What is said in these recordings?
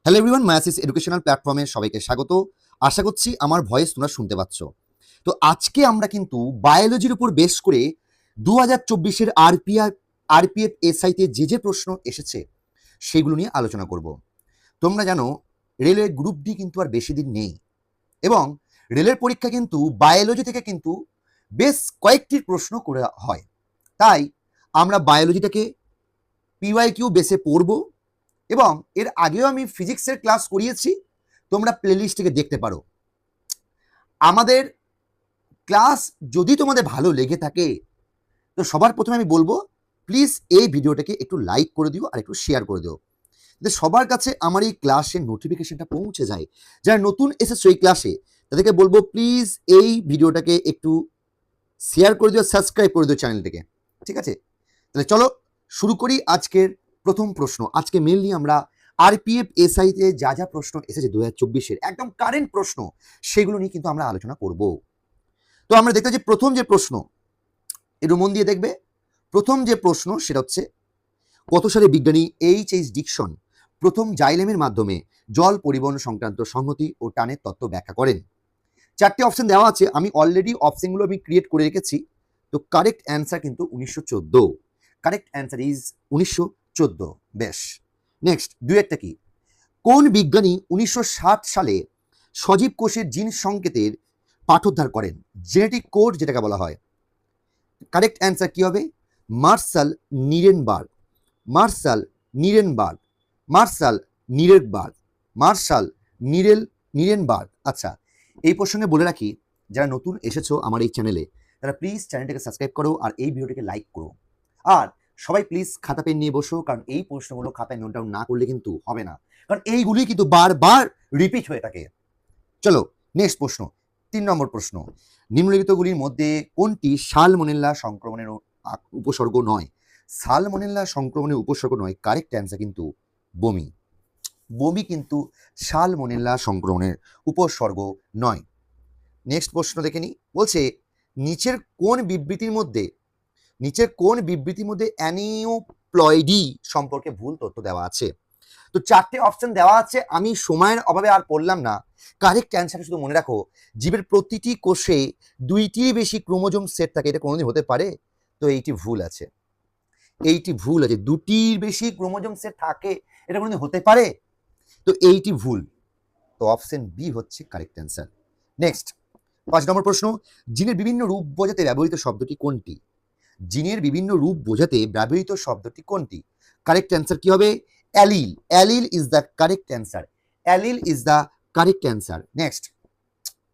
Hello everyone, meiosis educational প্ল্যাটফর্মে সবাইকে স্বাগত। আশা করছি আমার ভয়েস তোমরা শুনতে পাচ্ছ। তো আজকে আমরা কিন্তু বায়োলজির উপর বেস করে 2024-এর আরপিএফ এসআইতে যে প্রশ্ন এসেছে সেগুলো নিয়ে আলোচনা করব। তোমরা জানো রেলের গ্রুপ ডি কিন্তু আর বেশি দিন নেই, এবং রেলের পরীক্ষা কিন্তু বায়োলজি থেকে কিন্তু বেশ কয়েকটি প্রশ্ন করে হয়। তাই আমরা বায়োলজিটাকে পিওয়াইকিউ বেসে পড়বো, এবং এর আগেও আমি ফিজিক্সের ক্লাস করিয়েছি, তোমরা প্লেলিস্ট থেকে দেখতে পারো। আমাদের ক্লাস যদি তোমাদের ভালো লেগে থাকে তো সবার প্রথমে আমি বলবো, প্লিজ এই ভিডিওটাকে একটু লাইক করে দিও আর একটু শেয়ার করে দিও, যাতে সবার কাছে আমার এই ক্লাসের নোটিফিকেশনটা পৌঁছে যায়। যারা নতুন এসেছো এই ক্লাসে তাদেরকে বলবো, প্লিজ এই ভিডিওটাকে একটু শেয়ার করে দিও, সাবস্ক্রাইব করে দিও চ্যানেলটাকে। ঠিক আছে, তাহলে চলো শুরু করি আজকের প্রথম প্রশ্ন। আজকে মেনলি আমরা আরপিএফ এসআইতে যা প্রশ্ন এসেছে 2024-এর একদম কারেন্ট প্রশ্ন, সেগুলো নিয়ে কিন্তু আমরা আলোচনা করব। তো আমরা দেখতে যে প্রথম যে প্রশ্ন, একটু মন দিয়ে দেখবে। প্রথম যে প্রশ্ন সেটা হচ্ছে, কত সালে বিজ্ঞানী এইচ ডিকসন প্রথম জাইলেমের মাধ্যমে জল পরিবহন সংক্রান্ত সংহতি ও টানের তত্ত্ব ব্যাখ্যা করেন? চারটি অপশন দেওয়া আছে, আমি অলরেডি অপশনগুলো আমি ক্রিয়েট করে রেখেছি। তো কারেক্ট অ্যান্সার কিন্তু 1914। Correct answer is 1914। বেশ, নেক্সট দুয়েরটা কি? কোন বিজ্ঞানী 1960 সালে সজীব কোষের জিন সংকেতের পাঠোদ্ধার করেন? জেনেটিক কোড যেটাকে বলা হয়। কারেক্ট অ্যান্সার কি হবে? মার্শাল নিরেনবার্গ। মার্শাল নিরেনবার্গ। মার্শাল নিরেনবার্গ। মার্শাল নিরেনবার্গ। আচ্ছা, এই প্রসঙ্গে বলে রাখি, যারা নতুন এসেছো আমার এই চ্যানেলে তারা প্লিজ চ্যানেলটাকে সাবস্ক্রাইব করো আর এই ভিডিওটাকে লাইক করো। আর সবাই প্লিজ খাতা পেন নিয়ে বসো, কারণ এই প্রশ্নগুলো খাতায় নোট ডাউন না করলে কিন্তু হবে না, কারণ এইগুলি কিন্তু বারবার রিপিট হয়ে থাকে। চলো নেক্সট প্রশ্ন, 3 নম্বর প্রশ্ন। নিম্নলিখিতগুলির মধ্যে কোনটি সালমোনেল্লা সংক্রমণের উপসর্গ নয়? সালমোনেল্লা সংক্রমণের উপসর্গ নয়, কারেক্ট অ্যান্সার কিন্তু বমি। বমি কিন্তু সালমোনেল্লা সংক্রমণের উপসর্গ নয়। নেক্সট প্রশ্ন দেখে নি, বলছে নিচের কোন বিবৃতির মধ্যে অ্যানিওপ্লয়েডি সম্পর্কে ভুল তথ্য দেওয়া আছে? তো চারটে অপশন দেওয়া আছে, আমি সময়ের অভাবে আর পড়লাম না। কারেক্ট অ্যান্সার শুধু মনে রাখো, জীবের প্রতিটি কোষে 2টির বেশি ক্রোমোজোম সেট থাকে। এটা কোনোদিন হতে পারে? তো এইটি ভুল আছে, এইটি ভুল আছে। 2টির বেশি ক্রোমোজোম সেট থাকে, এটা কোনোদিন হতে পারে? তো এইটি ভুল। তো অপশন বি হচ্ছে কারেক্ট অ্যান্সার। নেক্সট 5 নম্বর প্রশ্ন, জিনের বিভিন্ন রূপ বোঝাতে ব্যবহৃত শব্দটি কোনটি? জিনের বিভিন্ন রূপ বোঝাতে ব্যবহৃত শব্দটি কোনটি? কারেক্ট অ্যান্সার কি হবে? Allele. Allele is the correct answer. Allele is the correct answer. Next,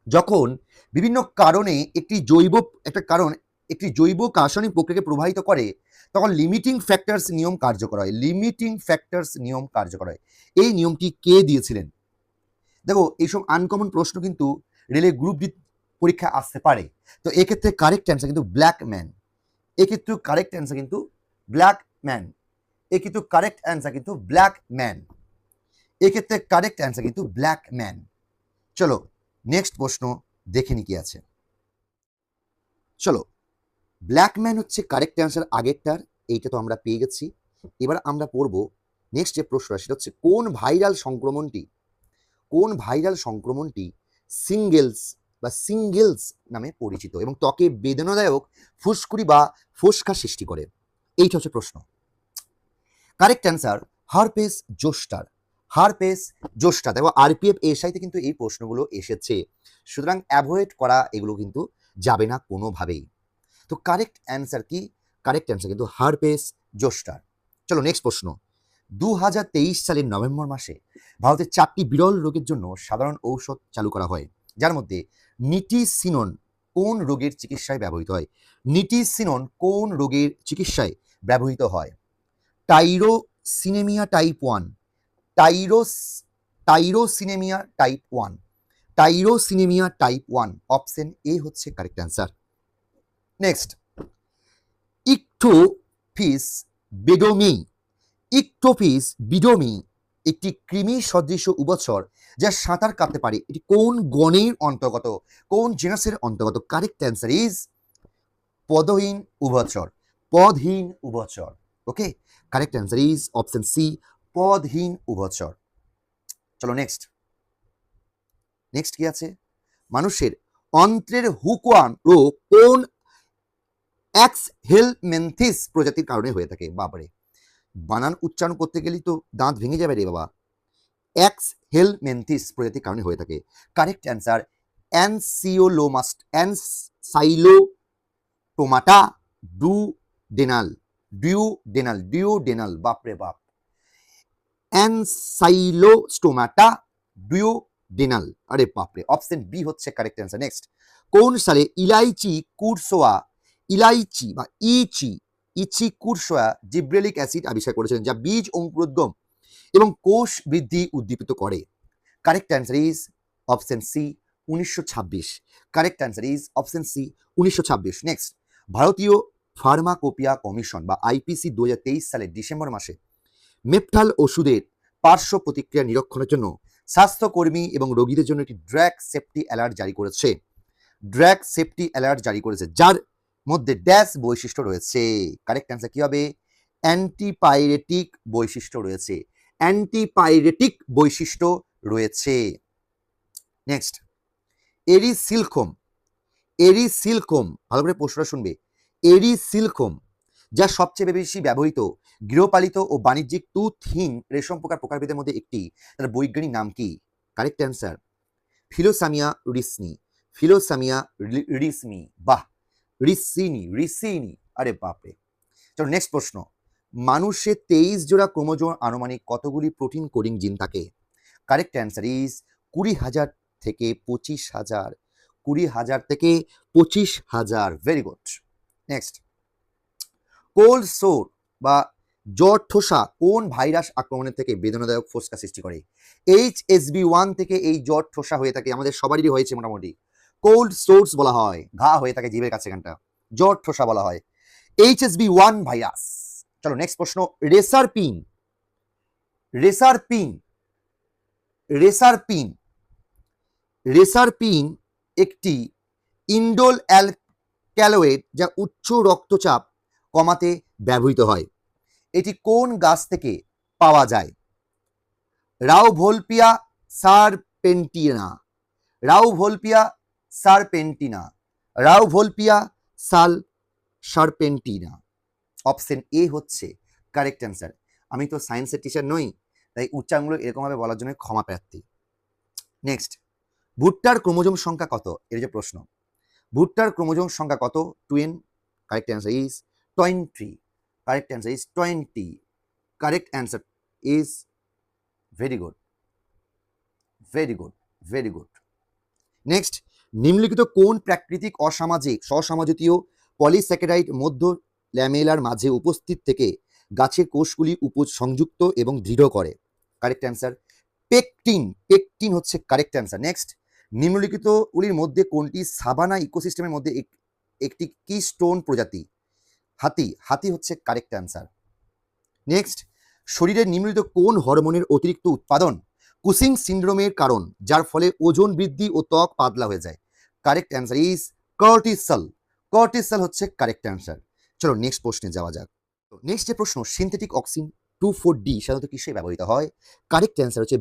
যখন বিভিন্ন কারণে একটি জৈব রাসায়নিক প্রক্রিয়াকে প্রভাবিত করে, তখন লিমিটিং ফ্যাক্টরস নিয়ম কার্যকর হয়। লিমিটিং ফ্যাক্টরস নিয়ম কার্যকর হয়। এই নিয়মটি কে দিয়েছিলেন? দেখো, এইসব আনকমন প্রশ্ন কিন্তু রেলের গ্রুপ ডি পরীক্ষা আসতে পারে। তো এক্ষেত্রে কারেক্ট অ্যান্সার কিন্তু ব্ল্যাক ম্যান। এক্ষেত্রে কারেক্ট অ্যান্সার কিন্তু ব্ল্যাক ম্যান। এক্ষেত্রে কারেক্ট অ্যান্সার কিন্তু ব্ল্যাক ম্যান। এক্ষেত্রে কারেক্ট অ্যান্সার কিন্তু ব্ল্যাক ম্যান। চলো নেক্সট প্রশ্ন দেখে নি কি আছে। চলো, ব্ল্যাক ম্যান হচ্ছে কারেক্ট অ্যান্সার আগেরটার, এইটা তো আমরা পেয়ে গেছি। এবার আমরা পড়বো নেক্সট যে প্রশ্ন, সেটা হচ্ছে কোন ভাইরাল সংক্রমণটি সিঙ্গেলস নামে পরিচিত এবং ত্বকে বেদনাদায়ক ফুসকুড়ি বা ফোসকা সৃষ্টি করে? এইটা হচ্ছে প্রশ্ন। Correct answer herpes zoster. Herpes zoster. দেখো, আরপিএফ এসআইতে কিন্তু এই প্রশ্নগুলো এসেছে, সুতরাং অ্যাভয়েড করা এগুলো কিন্তু যাবে না কোনোভাবেই। তো কারেক্ট অ্যান্সার কি? কারেক্ট অ্যান্সার কিন্তু হারপেস জোস্টার। চলো নেক্সট প্রশ্ন, 2023 সালের নভেম্বর মাসে ভারতের 4টি বিরল রোগের জন্য সাধারণ ঔষধ চালু করা হয়, যার মধ্যে নিটিসিনন কোন রোগের চিকিৎসায় ব্যবহৃত হয়? নিটিসিনন কোন রোগের চিকিৎসায় ব্যবহৃত হয়? Tyrosinemia type 1। Tyrosinemia type 1। Tyrosinemia type 1। Option A হচ্ছে correct answer. Next, Ichthyophis beddomei. Ichthyophis beddomei একটি কৃমি সদৃশ উভচর যা সাঁতার কাটতে পারে। এটি কোন গণের অন্তর্গত, কোন জেনাসের অন্তর্গত? কারেক্ট অ্যান্সার ইজ পদহীন উভচর। পদহীন উভচর। Okay, correct answer is option C, পদহীন উভচর। চলো নেক্সট কি আছে? মানুষের অন্ত্রের হুকওয়ার্ম রোগ কোন এক্স হেলমেন্থিস প্রজাতির কারণে হয়ে থাকে? বাবারে, বানান উচ্চারণ করতে গেলেই তো দাঁত ভেঙে যাবে রে বাবা। এক্স হেলমেন্থিস প্রজাতির কারণে হয়ে থাকে। কারেক্ট অ্যান্সার অ্যানসাইলোটোমাটা ডিউডেনাল, বাপরে বাপ, অ্যানসাইলোস্টোমাটা ডিউডেনাল, আরে বাপরে। অপশন বি হচ্ছে কারেক্ট অ্যান্সার। নেক্সট, কোন সালে ইচি কুরসোয়া জিব্রেলিক অ্যাসিড আবিষ্কার করেছিলেন, যা বীজ অঙ্কুরোদ্গম এবং কোষ বৃদ্ধি উদ্দীপিত করে? Correct answer is option C 1926। Correct answer is option C 1926। Next, ভারতীয় ফার্মাকোপিয়া কমিশন বা আইপিসি 2023 সালের ডিসেম্বর মাসে মেপটাল ওষুধের পার্শ্ব প্রতিক্রিয়া নিরীক্ষণের জন্য স্বাস্থ্যকর্মী এবং রোগীদের জন্য একটি ড্রাগ সেফটি অ্যালার্ট জারি করেছে, যার মধ্যে ড্যাশ বৈশিষ্ট্য রয়েছে। কারেক্ট অ্যান্সার কি হবে? অ্যান্টিপাইরেটিক বৈশিষ্ট্য রয়েছে। নেক্সট, এরিসিলকোম, ভালো করে প্রশ্নটা শুনবে। এরিসিলকোম, যা সবচেয়ে বেশি ব্যবহৃত গৃহপালিত ও বাণিজ্যিক টুথহীন রেশম পোকার প্রকারভেদের মধ্যে একটি, তার বৈজ্ঞানিক নাম কি? Correct answer Philosamia ricini. বাহ, রিসিনি, আরে বাপরে। চলো নেক্সট প্রশ্ন, মানুষের 23 জোড়া ক্রোমোজোম আনুমানিক কতগুলি প্রোটিন কোডিং জিন থাকে? কারেক্ট অ্যান্সার ইজ 20,000 থেকে 25,000। Very good. নেক্সট, কোল্ড সোর বা জ্বর ঠোসা কোন ভাইরাস আক্রমণের থেকে বেদনাদায়ক ফোসকা সৃষ্টি করে? HSV1 থেকে এই জ্বর ঠোসা হয়ে থাকে, আমাদের সবারই হয়েছে মোটামুটি। কোল্ড সোর্স বলা হয়, ঘা হয়ে থাকে জিভের কাছে, এখানটা জ্বর ঠোসা বলা হয়, HSV1 ভাইরাস। চলো নেক্সট প্রশ্ন, রেসারপিন একটি ইন্ডোল অ্যালক্যালয়েড যা উচ্চ রক্তচাপ কমাতে ব্যবহৃত হয়। এটি কোন গাছ থেকে পাওয়া যায়? রাউভোলপিয়া সারপেন্টিনা। অপশন এ হচ্ছে কারেক্ট অ্যান্সার। আমি তো সায়েন্সের টিচার নই, তাই উচ্চারণগুলো এরকমভাবে বলার জন্য ক্ষমা প্রার্থী। নেক্সট, ভুট্টার ক্রোমোজোম সংখ্যা কত? এর যে প্রশ্ন, ভুট্টার ক্রোমোজোম সংখ্যা কত? 20। Correct answer is 20। Correct answer is very good. Next, নিম্নলিখিত কোন প্রাকৃতিক অসামাজিতীয় পলিস্যাকারাইড মধ্য ল্যামেলার মাঝে উপস্থিত থেকে গাছের কোষগুলি সংযুক্ত এবং দৃঢ় করে? কারেক্ট অ্যান্সার পেকটিন হচ্ছে কারেক্ট অ্যান্সার। নেক্সট, নিম্নলিখিতগুলির মধ্যে কোনটি সাভানা ইকোসিস্টেমের মধ্যে একটি কিস্টোন প্রজাতি? হাতি হচ্ছে কারেক্ট অ্যান্সার। নেক্সট, শরীরের নিম্নলিখিত কোন হরমোনের অতিরিক্ত উৎপাদন কুসিং সিন্ড্রোমের কারণ, যার ফলে ওজন বৃদ্ধি ও ত্বক পাতলা হয়ে যায়? কারেক্ট অ্যান্সার ইজ কর্টিসল হচ্ছে কারেক্ট অ্যান্সার। চলো নেক্সট প্রশ্নে যাওয়া যাক। নেক্সট যে প্রশ্ন, সিনথেটিক অক্সিন 24D সাধারণত কিসে ব্যবহৃত হয়? কারেক্ট অ্যান্সার হচ্ছে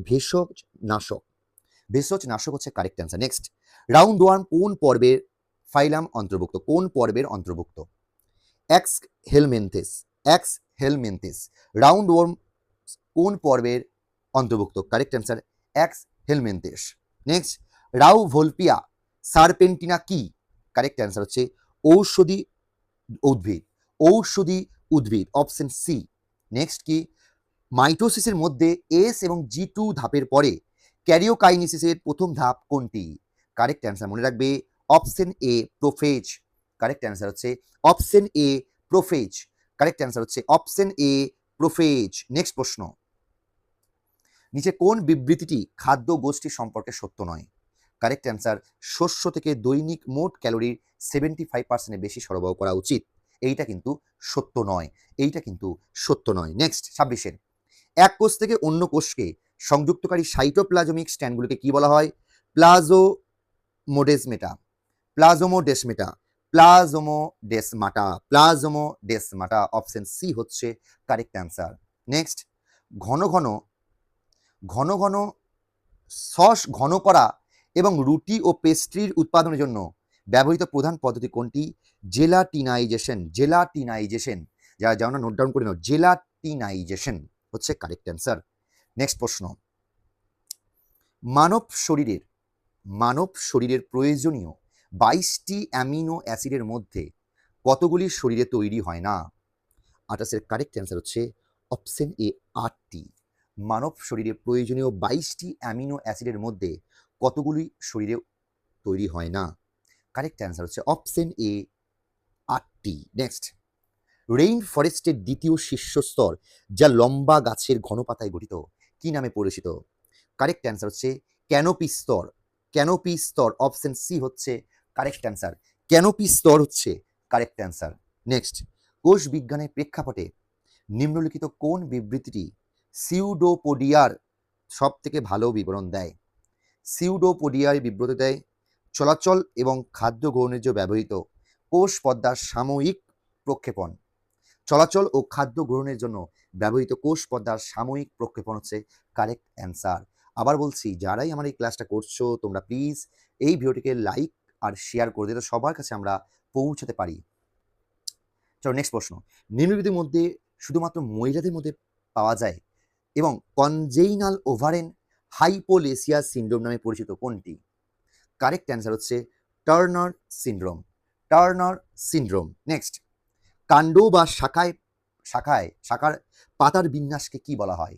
ভেষজনাশক হচ্ছে correct answer. Next, round worm কোন পর্বের ফাইলাম অন্তর্ভুক্ত? X helminths. রাউন্ড ওয়ার্ম কোন পর্বের অন্তর্ভুক্ত? Correct answer aschelminthes. Next, Rauvolfia serpentina কি? কারেক্ট অ্যান্সার হচ্ছে ঔষধি উদ্ভিদ, অপশন সি। নেক্সট কি, মাইটোসিসের মধ্যে এস এবং G2 ধাপের পরে ক্যারিওকাইনেসিসের প্রথম ধাপ কোনটি? কারেক্ট অ্যান্সার মনে রাখবে option A prophase. Correct answer হচ্ছে অপশন এ প্রোফেজ। নেক্সট প্রশ্ন, নিচে কোন বিবৃতিটি খাদ্য গোষ্ঠী সম্পর্কে সত্য নয়? কারেক্ট অ্যান্সার শস্য থেকে দৈনিক মোট ক্যালোরির 75% বেশি সরবরাহ করা উচিত। এইটা কিন্তু সত্য নয়। নেক্সট 26-এর, এক কোষ থেকে অন্য কোষকে সংযুক্তকারী সাইটোপ্লাজমিক স্ট্র্যান্ডগুলিকে কি বলা হয়? প্লাজোমোডেসমাটা। অপশন সি হচ্ছে কারেক্ট অ্যান্সার। নেক্সট, ঘন ঘন সস ঘন করা এবং রুটি ও পেস্ট্রির উৎপাদনের জন্য ব্যবহৃত প্রধান পদ্ধতি কোনটি? জেলাটিনাইজেশন। জেলাটিনাইজেশন, যারা আমরা নোট ডাউন করে নাও, জেলাটিনাইজেশন হচ্ছে কারেক্ট অ্যান্সার। নেক্সট প্রশ্ন, মানব শরীরের প্রয়োজনীয় 22টি অ্যামিনো অ্যাসিডের মধ্যে কতগুলি শরীরে তৈরি হয় না? 28-এর কারেক্ট অ্যান্সার হচ্ছে অপশন এ 8টি। মানব শরীরে প্রয়োজনীয় 22টি অ্যামিনো অ্যাসিডের মধ্যে কতগুলি শরীরে তৈরি হয় না? কারেক্ট অ্যান্সার হচ্ছে অপশন এ 8টি। নেক্সট, রেইন ফরেস্টের দ্বিতীয় শীর্ষস্তর যা লম্বা গাছের ঘন পাতায় গঠিত কি নামে পরিচিত? কারেক্ট অ্যান্সার হচ্ছে ক্যানোপি স্তর। ক্যানোপি স্তর, অপশন সি হচ্ছে কারেক্ট অ্যান্সার। ক্যানোপি স্তর হচ্ছে কারেক্ট অ্যান্সার। নেক্সট, কোষ বিজ্ঞানের প্রেক্ষাপটে নিম্নলিখিত কোন বিবৃতিটি সিউডোপোডিয়ার সব থেকে ভালো বিবরণ দেয়? সিউডোপোডিয়ার বিবৃতি দেয় চলাচল এবং খাদ্য গ্রহণের জন্য ব্যবহৃত কোষ পর্দার সাময়িক প্রক্ষেপণ। চলাচল ও খাদ্য গ্রহণের জন্য ব্যবহৃত কোষ পর্দার সাময়িক প্রক্ষেপণ হচ্ছে কারেক্ট অ্যান্সার। আবার বলছি, যারাই আমার এই ক্লাসটা করছো তোমরা প্লিজ এই ভিডিওটিকে লাইক আর শেয়ার করে দিতে সবার কাছে আমরা পৌঁছাতে পারি। চলো নেক্সট প্রশ্ন, নিম্নলিখিতের মধ্যে শুধুমাত্র মহিলাদের মধ্যে পাওয়া যায় এবং কনজেইনাল ওভারেন হাইপোলেসিয়া সিন্ড্রোম নামে পরিচিত কোনটি? কারেক্ট অ্যান্সার হচ্ছে Turner syndrome. Turner syndrome. Next, কাণ্ড বা শাখার পাতার বিন্যাসকে কি বলা হয়?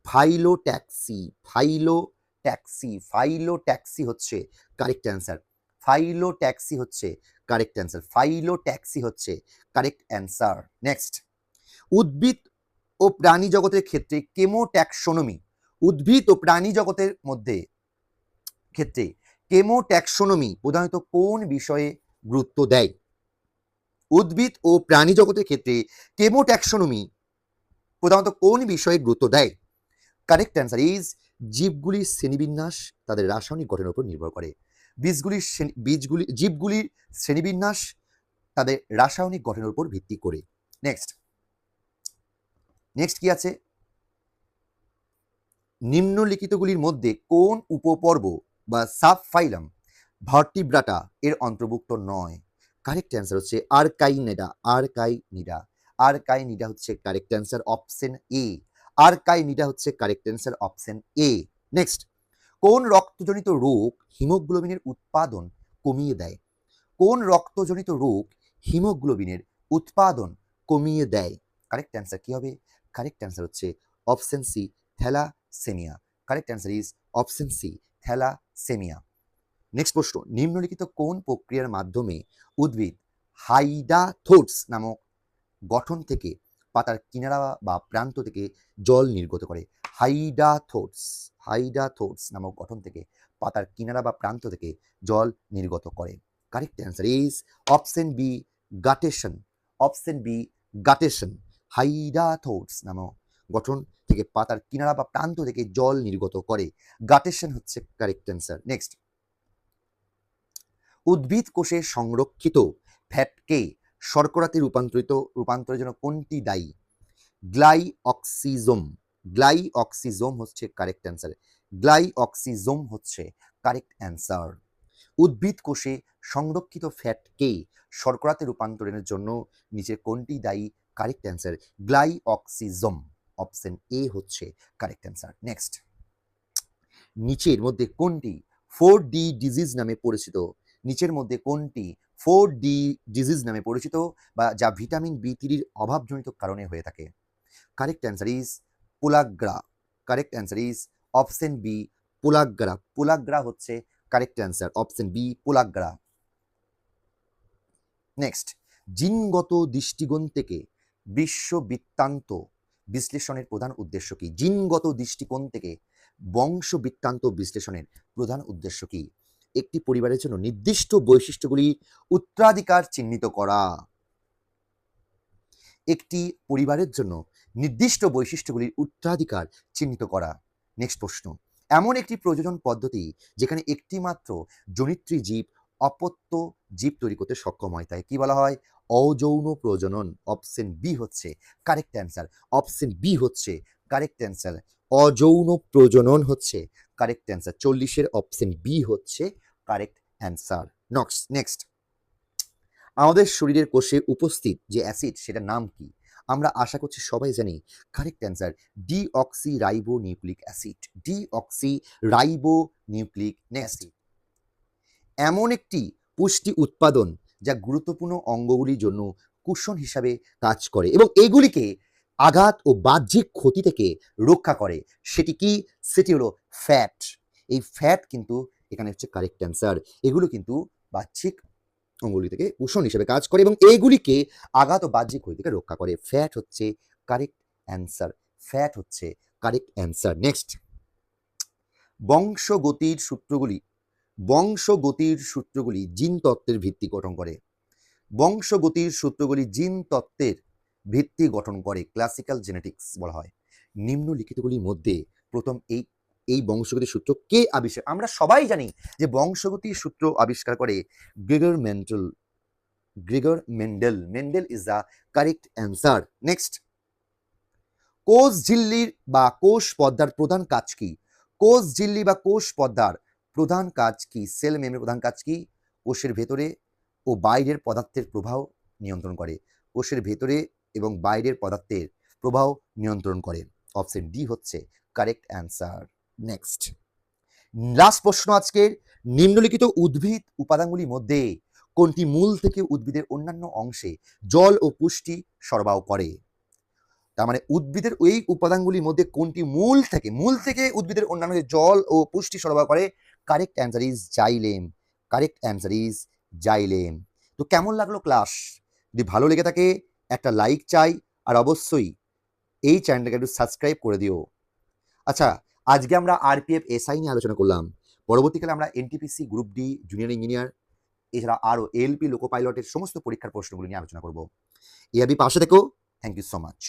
ফাইলোট্যাক্সি। ফাইলোট্যাক্সি। ফাইলোট্যাক্সি হচ্ছে কারেক্ট অ্যান্সার। ফাইলোট্যাক্সি হচ্ছে কারেক্ট অ্যান্সার। ফাইলোট্যাক্সি হচ্ছে কারেক্ট অ্যান্সার। নেক্সট, উদ্ভিদ ও প্রাণী জগতের ক্ষেত্রে কেমোট্যাক্সোনমি, উদ্ভিদ ও প্রাণী জগতের মধ্যে ক্ষেত্রে কেমোট্যাক্সোনমি প্রধানত কোন বিষয়ে গুরুত্ব দেয়? উদ্ভিদ ও প্রাণী জগতের ক্ষেত্রে কেমোট্যাক্সোনমি প্রধানত কোন বিষয়ে গুরুত্ব দেয়? কারেক্ট অ্যান্সার ইজ জীবগুলির শ্রেণীবিন্যাস তাদের রাসায়নিক গঠনের উপর নির্ভর করে। জীবগুলির শ্রেণীবিন্যাস তাদের রাসায়নিক গঠনের উপর ভিত্তি করে। নেক্সট কি আছে? নিম্নলিখিতগুলির মধ্যে কোন উপপর্ব বা সাবফাইলাম ভার্টিব্রাটা এর অন্তর্ভুক্ত নয়? কারেক্ট অ্যান্সার হচ্ছে আর্কাইনিডা। আর্কাইনিডা। আর্কাইনিডা হচ্ছে কারেক্ট অ্যান্সার, অপশন এ। আর্কাইনিডা হচ্ছে correct answer, option A. Next, কোন রক্তজনিত রোগ হিমোগ্লোবিনের উৎপাদন কমিয়ে দেয়? কোন রক্তজনিত রোগ হিমোগ্লোবিনের উৎপাদন কমিয়ে দেয়? কারেক্ট অ্যান্সার কি হবে? কারেক্ট অ্যান্সার হচ্ছে option C, thalassaemia. Correct answer is option C, thalassaemia. Next প্রশ্ন, নিম্নলিখিত কোন প্রক্রিয়ার মাধ্যমে উদ্ভিদ হাইডাথোটস নামক গঠন থেকে পাতার কিনারা বা প্রান্ত থেকে জল নির্গত করে? হাইডাথোটস। হাইডাথোটস নামক গঠন থেকে পাতার কিনারা বা প্রান্ত থেকে জল নির্গত করে? Correct answer is option B, guttation. Option B, guttation. Hydathodes নামক গঠন থেকে পাতার কিনারা বা প্রান্ত থেকে জল নির্গত করে। গাটেশন হচ্ছে কারেক্ট অ্যান্সার। নেক্সট, উদ্ভিদ কোষে সংরক্ষিত ফ্যাটকে শর্করাতে রূপান্তরের জন্য কোনটি দায়ী? গ্লাইঅক্সিজোম। গ্লাইঅক্সিজোম হচ্ছে কারেক্ট অ্যান্সার। গ্লাইঅক্সিজোম হচ্ছে কারেক্ট অ্যান্সার। উদ্ভিদ কোষে সংরক্ষিত ফ্যাটকে শর্করাতে রূপান্তরের জন্য নিচে কোনটি দায়ী? Correct answer glyoxysome. Option A হচ্ছে কারেক্ট অ্যান্সার। নেক্সট, নিচের মধ্যে কোনটি 4D ডিজিজ নামে পরিচিত? নিচের মধ্যে কোনটি 4D ডিজিজ নামে পরিচিত বা যা ভিটামিন বি3 অভাবজনিত কারণে হয়ে থাকে? Correct answer is pellagra. Correct answer is option B, pellagra. Pellagra হচ্ছে correct answer, option B, pellagra. Next, জিনগত দৃষ্টিকোণ থেকে বিশ্ববৃত্তান্ত বিশ্লেষণের প্রধান উদ্দেশ্য কি? জিনগত দৃষ্টিকোণ থেকে বংশবৃত্তান্ত বিশ্লেষণের প্রধান উদ্দেশ্য কি? একটি পরিবারের জন্য নির্দিষ্ট বৈশিষ্ট্যগুলি উত্তরাধিকার চিহ্নিত করা। একটি পরিবারের জন্য নির্দিষ্ট বৈশিষ্ট্যগুলির উত্তরাধিকার চিহ্নিত করা। নেক্সট প্রশ্ন, এমন একটি প্রজনন পদ্ধতি যেখানে একটি মাত্র জনিত্রী জীব অপত্য জীব তৈরি করতে সক্ষম হয় তাই কি বলা হয়? অযৌন প্রজনন। অপশন বি হচ্ছে কারেক্ট অ্যান্সার। অপশন বি হচ্ছে কারেক্ট অ্যান্সার। অযৌন প্রজনন হচ্ছে কারেক্ট অ্যান্সার। 40-এর অপশন বি হচ্ছে কারেক্ট অ্যান্সার। নেক্সট, আমাদের শরীরের কোষে উপস্থিত যে অ্যাসিড সেটার নাম কি? আমরা আশা করছি সবাই জানি। Correct answer deoxy ribo nucleic acid. Deoxy ribo nucleic acid এমন একটি পুষ্টি উৎপাদন যা গুরুত্বপূর্ণ অঙ্গগুলির জন্য কুশন হিসাবে কাজ করে এবং এগুলিকে আঘাত ও বাহ্যিক ক্ষতি থেকে রক্ষা করে। সেটি কি? সেটি হলো ফ্যাট। এই ফ্যাট কিন্তু এখানে হচ্ছে কারেক্ট অ্যান্সার। এগুলো কিন্তু বাহ্যিক অঙ্গগুলি থেকে কুশন হিসেবে কাজ করে এবং এইগুলিকে আঘাত ও বাহ্যিক ক্ষতি থেকে রক্ষা করে। ফ্যাট হচ্ছে কারেক্ট অ্যান্সার। ফ্যাট হচ্ছে কারেক্ট অ্যান্সার। নেক্সট, বংশগতির সূত্রগুলি জিন তত্ত্বের ভিত্তি গঠন করে। বংশগতির সূত্রগুলি জিন তত্ত্বের ভিত্তি গঠন করে, ক্লাসিক্যাল জেনেটিক্স বলা হয়। নিম্নলিখিতগুলির মধ্যে প্রথম এই বংশগতির সূত্র কে আবিষ্কার? আমরা সবাই জানি যে বংশগতির সূত্র আবিষ্কার করে Gregor Mendel. Mendel is the correct answer. Next, কোষ ঝিল্লির বা কোষ পর্দার প্রধান কাজ কি? কোষ ঝিল্লি বা কোষ পর্দার প্রধান কাজ কি? সেল মেমব্রেনের প্রধান কাজ কি? কোষের ভেতরে ও বাইরের পদার্থের প্রবাহ নিয়ন্ত্রণ করে। কোষের ভেতরে এবং বাইরের পদার্থের প্রবাহ নিয়ন্ত্রণ করে। অপশন ডি হচ্ছে কারেক্ট অ্যান্সার। নেক্সট, লাস্ট প্রশ্ন আজকের, নিম্নলিখিত উদ্ভিদ উপাদানগুলির মধ্যে কোনটি মূল থেকে উদ্ভিদের অন্যান্য অংশে জল ও পুষ্টি সরবরাহ করে? তার মানে উদ্ভিদের ওই উপাদানগুলির মধ্যে কোনটি মূল থেকে উদ্ভিদের অন্যান্য জল ও পুষ্টি সরবরাহ করে? Correct answer is xylem. Correct answer is xylem. তো কেমন লাগলো ক্লাস? যদি ভালো লেগে থাকে একটা লাইক চাই, আর অবশ্যই এই চ্যানেলটাকে একটু সাবস্ক্রাইব করে দিও। আচ্ছা, আজকে আমরা আরপিএফ এসআই নিয়ে আলোচনা করলাম। পরবর্তীকালে আমরা NTPC, group D, junior engineer, এছাড়া আরও এলপি, লোকো পাইলটের সমস্ত পরীক্ষার প্রশ্নগুলো নিয়ে আলোচনা করবো। এআবি পাশে থেকো। Thank you so much.